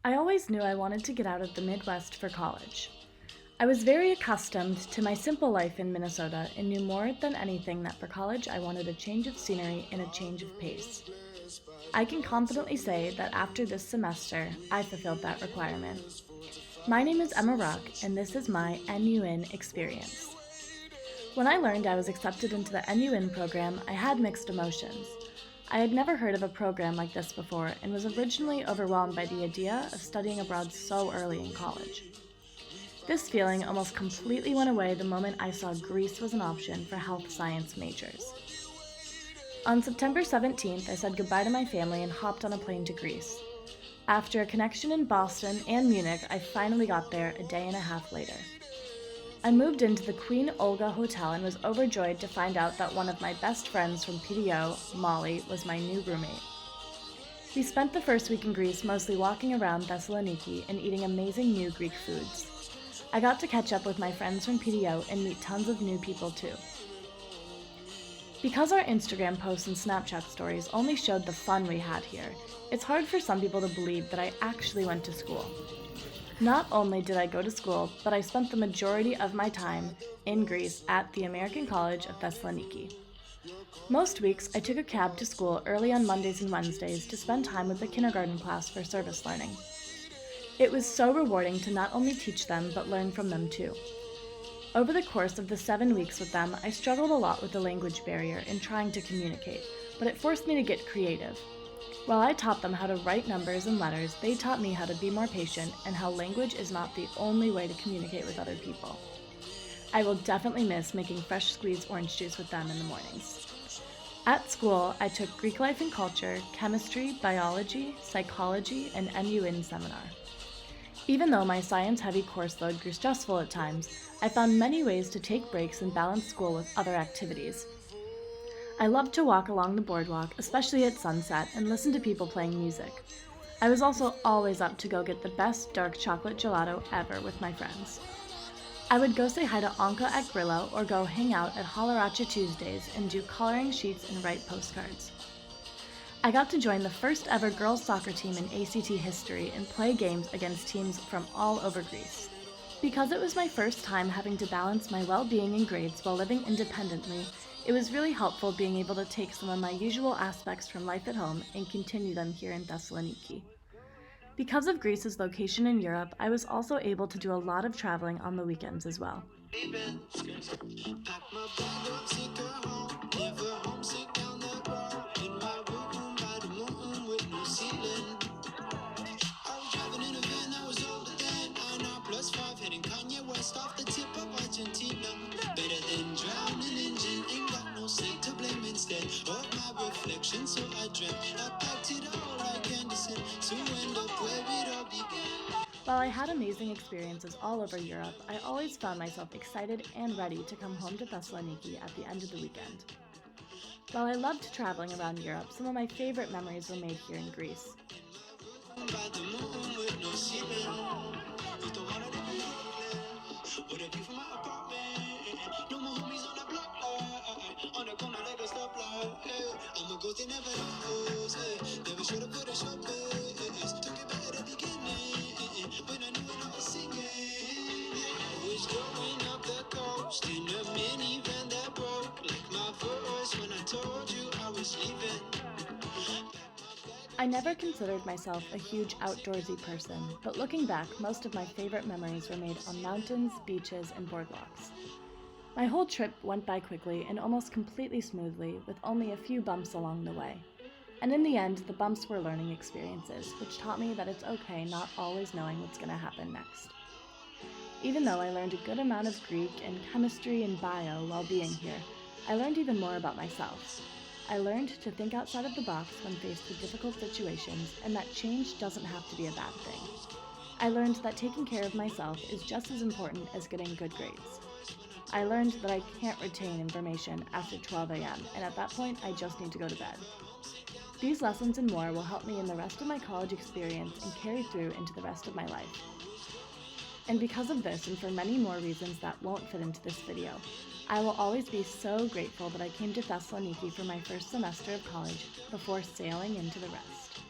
I always knew I wanted to get out of the Midwest for college. I was very accustomed to my simple life in Minnesota and knew more than anything that for college I wanted a change of scenery and a change of pace. I can confidently say that after this semester, I fulfilled that requirement. My name is Emma Rock, and this is my NUin experience. When I learned I was accepted into the NUin program, I had mixed emotions. I had never heard of a program like this before and was originally overwhelmed by the idea of studying abroad so early in college. This feeling almost completely went away the moment I saw Greece was an option for health science majors. On September 17th, I said goodbye to my family and hopped on a plane to Greece. After a connection in Boston and Munich, I finally got there a day and a half later. I moved into the Queen Olga Hotel and was overjoyed to find out that one of my best friends from PDO, Molly, was my new roommate. We spent the first week in Greece mostly walking around Thessaloniki and eating amazing new Greek foods. I got to catch up with my friends from PDO and meet tons of new people too. Because our Instagram posts and Snapchat stories only showed the fun we had here, it's hard for some people to believe that I actually went to school. Not only did I go to school, but I spent the majority of my time in Greece at the American College of Thessaloniki. Most weeks, I took a cab to school early on Mondays and Wednesdays to spend time with the kindergarten class for service learning. It was so rewarding to not only teach them, but learn from them too. Over the course of the 7 weeks with them, I struggled a lot with the language barrier in trying to communicate, but it forced me to get creative. While I taught them how to write numbers and letters, they taught me how to be more patient and how language is not the only way to communicate with other people. I will definitely miss making fresh squeezed orange juice with them in the mornings. At school, I took Greek life and culture, chemistry, biology, psychology, and NUin seminar. Even though my science-heavy course load grew stressful at times, I found many ways to take breaks and balance school with other activities. I loved to walk along the boardwalk, especially at sunset, and listen to people playing music. I was also always up to go get the best dark chocolate gelato ever with my friends. I would go say hi to Anka at Grillo or go hang out at Holleracha Tuesdays and do coloring sheets and write postcards. I got to join the first ever girls soccer team in ACT history and play games against teams from all over Greece. Because it was my first time having to balance my well-being and grades while living independently, it was really helpful being able to take some of my usual aspects from life at home and continue them here in Thessaloniki. Because of Greece's location in Europe, I was also able to do a lot of traveling on the weekends as well. While I had amazing experiences all over Europe, I always found myself excited and ready to come home to Thessaloniki at the end of the weekend. While I loved traveling around Europe, some of my favorite memories were made here in Greece. I never considered myself a huge outdoorsy person, but looking back, most of my favorite memories were made on mountains, beaches, and boardwalks. My whole trip went by quickly and almost completely smoothly, with only a few bumps along the way. And in the end, the bumps were learning experiences, which taught me that it's okay not always knowing what's going to happen next. Even though I learned a good amount of Greek and chemistry and bio while being here, I learned even more about myself. I learned to think outside of the box when faced with difficult situations, and that change doesn't have to be a bad thing. I learned that taking care of myself is just as important as getting good grades. I learned that I can't retain information after 12 a.m., and at that point, I just need to go to bed. These lessons and more will help me in the rest of my college experience and carry through into the rest of my life. And because of this, and for many more reasons that won't fit into this video, I will always be so grateful that I came to Thessaloniki for my first semester of college before sailing into the rest.